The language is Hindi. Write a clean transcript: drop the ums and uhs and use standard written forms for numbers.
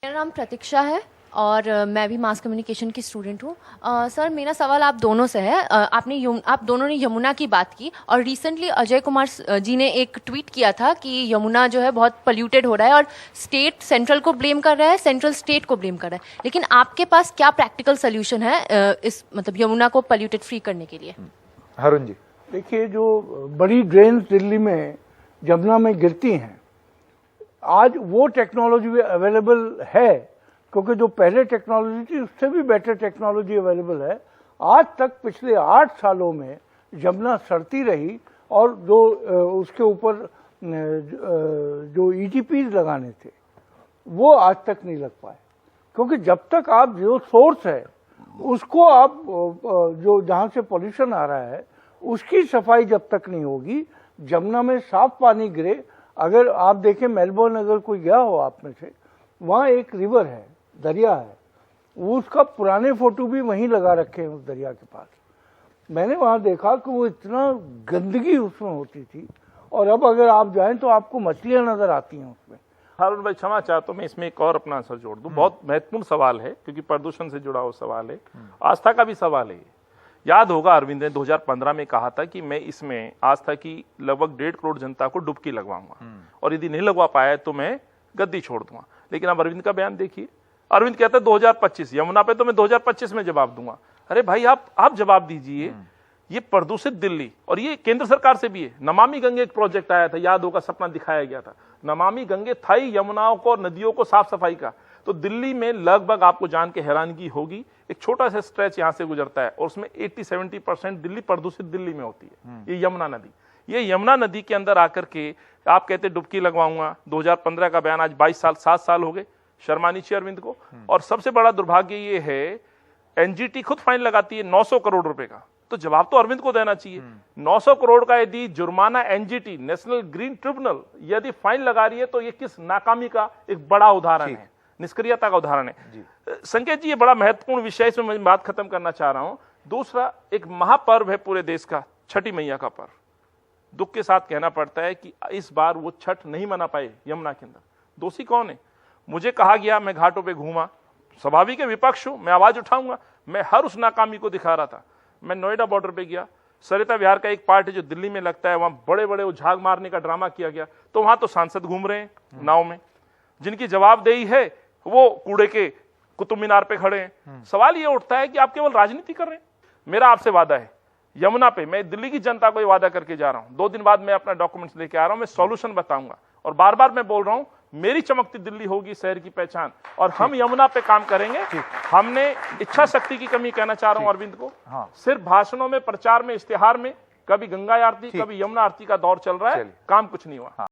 मेरा नाम प्रतीक्षा है और मैं भी मास कम्युनिकेशन की स्टूडेंट हूँ। सर, मेरा सवाल आप दोनों से है। आप दोनों ने यमुना की बात की और रिसेंटली अजय कुमार जी ने एक ट्वीट किया था कि यमुना जो है बहुत पोल्यूटेड हो रहा है और स्टेट सेंट्रल को ब्लेम कर रहा है, सेंट्रल स्टेट को ब्लेम कर रहा है। लेकिन आपके पास क्या प्रैक्टिकल सोल्यूशन है इस यमुना को पोल्यूटेड फ्री करने के लिए? हरुण जी, देखिए, जो बड़ी ड्रेन्स दिल्ली में यमुना में गिरती हैं, आज वो टेक्नोलॉजी अवेलेबल है, क्योंकि जो पहले टेक्नोलॉजी थी उससे भी बेटर टेक्नोलॉजी अवेलेबल है। आज तक पिछले 8 सालों में यमुना सड़ती रही और जो उसके ऊपर जो ETPs लगाने थे वो आज तक नहीं लग पाए, क्योंकि जब तक आप जो सोर्स है उसको आप जो जहाँ से पॉल्यूशन आ रहा है उसकी सफाई जब तक नहीं होगी, यमुना में साफ पानी गिरे। अगर आप देखें, मेलबोर्न अगर कोई गया हो आप में से, वहाँ एक रिवर है, दरिया है, उसका पुराने फोटो भी वहीं लगा रखे हैं उस दरिया के पास। मैंने वहाँ देखा कि वो इतना गंदगी उसमें होती थी, और अब अगर आप जाएं तो आपको मछलियाँ नजर आती हैं उसमें। हारून भाई क्षमा चाहता हूं, मैं इसमें एक और अपना आंसर जोड़ दूं। बहुत महत्वपूर्ण सवाल है, क्योंकि प्रदूषण से जुड़ा हुआ सवाल है, आस्था का भी सवाल है। याद होगा, अरविंद ने 2015 में कहा था कि मैं इसमें आस्था की लगभग 1.5 करोड़ जनता को डुबकी लगवाऊंगा, और यदि नहीं लगवा पाया तो मैं गद्दी छोड़ दूंगा। लेकिन अब अरविंद का बयान देखिए, अरविंद कहता है 2025 यमुना पे तो मैं 2025 में जवाब दूंगा। अरे भाई, आप जवाब दीजिए। ये प्रदूषित दिल्ली, और ये केंद्र सरकार से भी है। नमामि गंगे एक प्रोजेक्ट आया था, याद होगा, सपना दिखाया गया था। नमामि गंगे था ही यमुनाओं को और नदियों को साफ सफाई का। तो दिल्ली में लगभग, आपको जान के हैरानगी होगी, एक छोटा सा स्ट्रेच यहां से गुजरता है और उसमें 80-70% दिल्ली प्रदूषित दिल्ली में होती है। ये यमुना नदी, ये यमुना नदी के अंदर आकर के आप कहते डुबकी लगवाऊंगा। 2015 का बयान, आज 7 साल हो गए। शर्मानी चाहिए अरविंद को। और सबसे बड़ा दुर्भाग्य ये है, NGT खुद फाइन लगाती है 900 करोड़ रुपए का। तो जवाब तो अरविंद को देना चाहिए। 900 करोड़ का यदि जुर्माना NGT, नेशनल ग्रीन ट्रिब्यूनल, यदि फाइन लगा रही है, तो ये किस नाकामी का एक बड़ा उदाहरण है, निष्क्रियता का उदाहरण है। संकेत जी, ये बड़ा महत्वपूर्ण विषय, इसमें मैं बात खत्म करना चाह रहा हूं। दूसरा, एक महापर्व है पूरे देश का, छठी मैया का पर्व। दुख के साथ कहना पड़ता है कि इस बार वो छठ नहीं मना पाए यमुना के अंदर। दोषी कौन है? मुझे कहा गया, मैं घाटों पे घूमा, स्वाभाविक है, विपक्ष हूं, मैं आवाज उठाऊंगा। मैं हर उस नाकामी को दिखा रहा था। मैं नोएडा बॉर्डर पे गया, सरिता विहार का एक पार्ट है जो दिल्ली में लगता है, वहां बड़े बड़े झाग मारने का ड्रामा किया गया। तो वहां तो सांसद घूम रहे हैं नाव में, जिनकी जवाबदेही है वो कूड़े के कुतुब मीनार पे खड़े हैं। सवाल ये उठता है कि आप केवल राजनीति कर रहे हैं। मेरा आपसे वादा है, यमुना पे मैं दिल्ली की जनता को ये वादा करके जा रहा हूं, 2 दिन बाद मैं अपना डॉक्यूमेंट्स लेके आ रहा हूं, मैं सॉल्यूशन बताऊंगा। और बार बार मैं बोल रहा हूं, मेरी चमकती दिल्ली होगी शहर की पहचान, और हम यमुना पे काम करेंगे। हमने इच्छा शक्ति की कमी, कहना चाह रहा हूं अरविंद को, सिर्फ भाषणों में, प्रचार में, इश्तिहार में, कभी गंगा आरती, कभी यमुना आरती का दौर चल रहा है, काम कुछ नहीं हुआ।